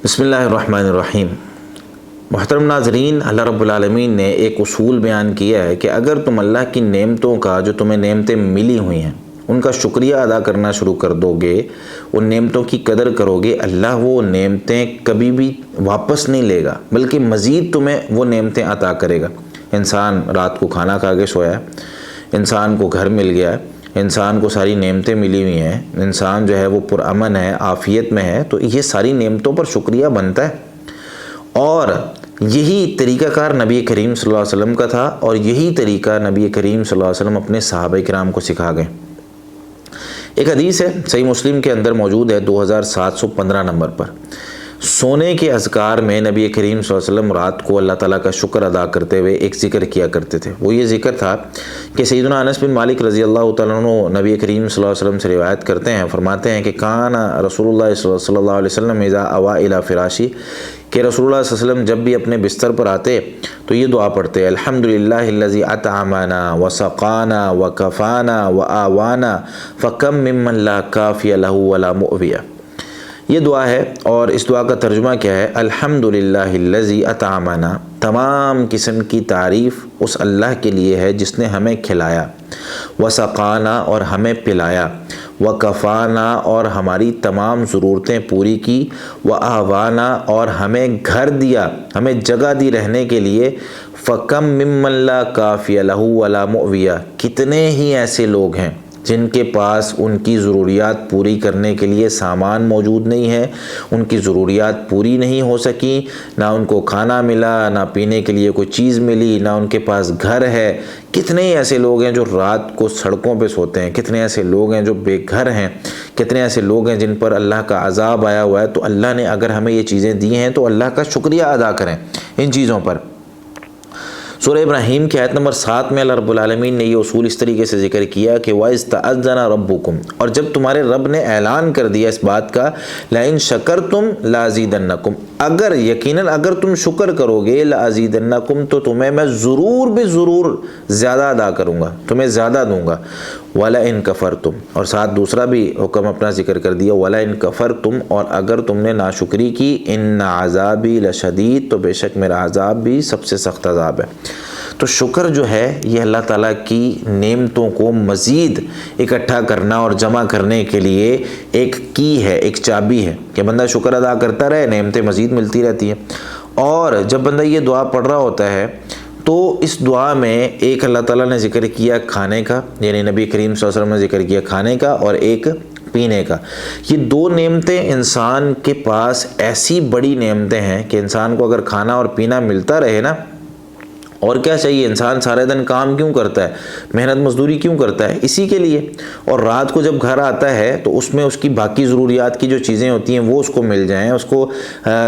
بسم اللہ الرحمن الرحیم۔ محترم ناظرین، اللہ رب العالمین نے ایک اصول بیان کیا ہے کہ اگر تم اللہ کی نعمتوں کا، جو تمہیں نعمتیں ملی ہوئی ہیں، ان کا شکریہ ادا کرنا شروع کر دو گے، ان نعمتوں کی قدر کرو گے، اللہ وہ نعمتیں کبھی بھی واپس نہیں لے گا، بلکہ مزید تمہیں وہ نعمتیں عطا کرے گا۔ انسان رات کو کھانا کھا کے سویا ہے، انسان کو گھر مل گیا ہے، انسان کو ساری نعمتیں ملی ہوئی ہیں، انسان جو ہے وہ پرامن ہے، عافیت میں ہے، تو یہ ساری نعمتوں پر شکریہ بنتا ہے۔ اور یہی طریقہ کار نبی کریم صلی اللہ علیہ وسلم کا تھا، اور یہی طریقہ نبی کریم صلی اللہ علیہ وسلم اپنے صحابہ کرام کو سکھا گئے۔ ایک حدیث ہے، صحیح مسلم کے اندر موجود ہے 2715 نمبر پر۔ سونے کے اذکار میں نبی کریم صلی اللہ علیہ وسلم رات کو اللہ تعالیٰ کا شکر ادا کرتے ہوئے ایک ذکر کیا کرتے تھے۔ وہ یہ ذکر تھا کہ سیدنا انس بن مالک رضی اللہ تعالیٰ عنہ نبی کریم صلی اللہ علیہ وسلم سے روایت کرتے ہیں، فرماتے ہیں کہ کان رسول اللہ صلی اللہ علیہ وسلم اذا اوا الی فراشی، کہ رسول اللہ صلی اللہ علیہ وسلم جب بھی اپنے بستر پر آتے تو یہ دعا پڑھتے: الحمدللہ الذی اطعمنا وسقانا وکفانا وآوانا فکم ممن لا کافی لہ ولا مؤوی۔ یہ دعا ہے، اور اس دعا کا ترجمہ کیا ہے؟ الحمدللہ الذی اطعمنا، تمام قسم کی تعریف اس اللہ کے لیے ہے جس نے ہمیں کھلایا، وسقانا اور ہمیں پلایا، وکفانا اور ہماری تمام ضرورتیں پوری کی، وآوانا اور ہمیں گھر دیا، ہمیں جگہ دی رہنے کے لیے، فکم ممن لا کافی لہ ولا مؤوی، کتنے ہی ایسے لوگ ہیں جن کے پاس ان کی ضروریات پوری کرنے کے لیے سامان موجود نہیں ہے، ان کی ضروریات پوری نہیں ہو سکیں، نہ ان کو کھانا ملا، نہ پینے کے لیے کوئی چیز ملی، نہ ان کے پاس گھر ہے۔ کتنے ایسے لوگ ہیں جو رات کو سڑکوں پہ سوتے ہیں، کتنے ایسے لوگ ہیں جو بے گھر ہیں، کتنے ایسے لوگ ہیں جن پر اللہ کا عذاب آیا ہوا ہے۔ تو اللہ نے اگر ہمیں یہ چیزیں دی ہیں تو اللہ کا شکریہ ادا کریں ان چیزوں پر۔ سورہ ابراہیم کی آیت نمبر 7 میں اللہ رب العالمین نے یہ اصول اس طریقے سے ذکر کیا کہ وَإِذْ تَأَذَّنَ رَبُّكُمْ، اور جب تمہارے رب نے اعلان کر دیا اس بات کا، لَإِن شَكَرْتُمْ لَأَزِيدَنَّكُمْ، اگر یقیناً اگر تم شکر کرو گے، لَأَزِيدَنَّكُمْ تو تمہیں میں ضرور بے ضرور زیادہ ادا کروں گا، تمہیں زیادہ دوں گا، وَلَئِن كَفَرْتُمْ، اور ساتھ دوسرا بھی حکم اپنا ذکر کر دیا، وَلَئِن كَفَرْتُمْ، اور اگر تم نے ناشکری کی، إِنَّ عَذَابِي لَشَدِيد، تو بے شک میرا عذاب بھی سب سے سخت عذاب ہے۔ تو شکر جو ہے یہ اللہ تعالیٰ کی نعمتوں کو مزید اکٹھا کرنا اور جمع کرنے کے لیے ایک کی ہے، ایک چابی ہے کہ بندہ شکر ادا کرتا رہے، نعمتیں مزید ملتی رہتی ہیں۔ اور جب بندہ یہ دعا پڑھ رہا ہوتا ہے تو اس دعا میں ایک اللہ تعالیٰ نے ذکر کیا کھانے کا، یعنی نبی کریم صلی اللہ علیہ وسلم نے ذکر کیا کھانے کا، اور ایک پینے کا۔ یہ دو نعمتیں انسان کے پاس ایسی بڑی نعمتیں ہیں کہ انسان کو اگر کھانا اور پینا ملتا رہے نا، اور کیا چاہیے؟ انسان سارے دن کام کیوں کرتا ہے، محنت مزدوری کیوں کرتا ہے؟ اسی کے لیے۔ اور رات کو جب گھر آتا ہے تو اس میں اس کی باقی ضروریات کی جو چیزیں ہوتی ہیں وہ اس کو مل جائیں، اس کو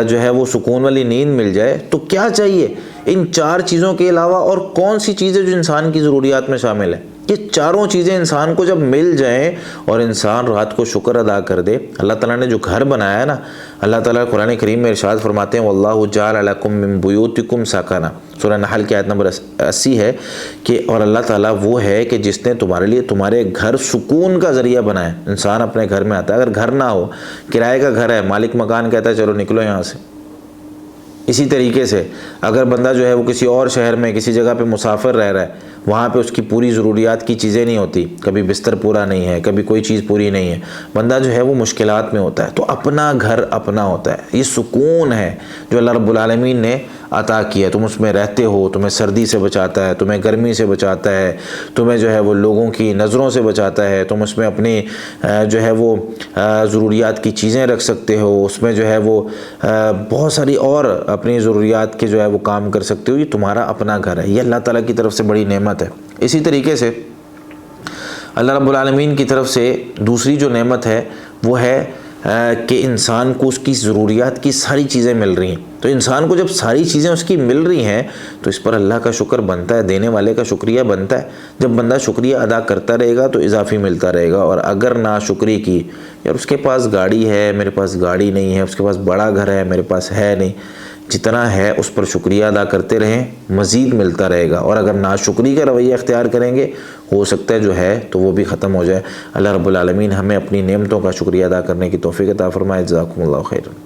جو ہے وہ سکون والی نیند مل جائے، تو کیا چاہیے؟ ان چار چیزوں کے علاوہ اور کون سی چیزیں جو انسان کی ضروریات میں شامل ہے؟ یہ چاروں چیزیں انسان کو جب مل جائیں اور انسان رات کو شکر ادا کر دے۔ اللہ تعالیٰ نے جو گھر بنایا ہے نا، اللہ تعالیٰ قرآن کریم میں ارشاد فرماتے ہیں وَاللَّهُ جَعَلَ لَكُم مِّن بُيُوتِكُمْ سَكَنًا، سورہ نحل کی آیت نمبر 80 ہے کہ اور اللہ تعالیٰ وہ ہے کہ جس نے تمہارے لیے تمہارے گھر سکون کا ذریعہ بنایا۔ انسان اپنے گھر میں آتا ہے، اگر گھر نہ ہو، کرائے کا گھر ہے، مالک مکان کہتا ہے چلو نکلو یہاں سے۔ اسی طریقے سے اگر بندہ جو ہے وہ کسی اور شہر میں کسی جگہ پہ مسافر رہ رہا ہے، وہاں پہ اس کی پوری ضروریات کی چیزیں نہیں ہوتی، کبھی بستر پورا نہیں ہے، کبھی کوئی چیز پوری نہیں ہے، بندہ جو ہے وہ مشکلات میں ہوتا ہے، تو اپنا گھر اپنا ہوتا ہے۔ یہ سکون ہے جو اللہ رب العالمین نے عطا کیا، تم اس میں رہتے ہو، تمہیں سردی سے بچاتا ہے، تمہیں گرمی سے بچاتا ہے، تمہیں جو ہے وہ لوگوں کی نظروں سے بچاتا ہے، تم اس میں اپنی جو ہے وہ ضروریات کی چیزیں رکھ سکتے ہو، اس میں جو ہے وہ بہت ساری اور اپنی ضروریات کے جو ہے وہ کام کر سکتے ہو۔ یہ تمہارا اپنا گھر ہے، یہ اللہ تعالیٰ کی طرف سے بڑی نعمت ہے۔ اسی طریقے سے اللہ رب العالمین کی طرف سے دوسری جو نعمت ہے وہ ہے کہ انسان کو اس کی ضروریات کی ساری چیزیں مل رہی ہیں۔ تو انسان کو جب ساری چیزیں اس کی مل رہی ہیں تو اس پر اللہ کا شکر بنتا ہے، دینے والے کا شکریہ بنتا ہے۔ جب بندہ شکریہ ادا کرتا رہے گا تو اضافی ملتا رہے گا، اور اگر ناشکری کی، یار اس کے پاس گاڑی ہے میرے پاس گاڑی نہیں ہے، اس کے پاس بڑا گھر ہے میرے پاس ہے نہیں، جتنا ہے اس پر شکریہ ادا کرتے رہیں، مزید ملتا رہے گا۔ اور اگر ناشکری کا رویہ اختیار کریں گے، ہو سکتا ہے جو ہے تو وہ بھی ختم ہو جائے۔ اللہ رب العالمین ہمیں اپنی نعمتوں کا شکریہ ادا کرنے کی توفیق عطا فرمائے۔ جزاکم اللہ خیر۔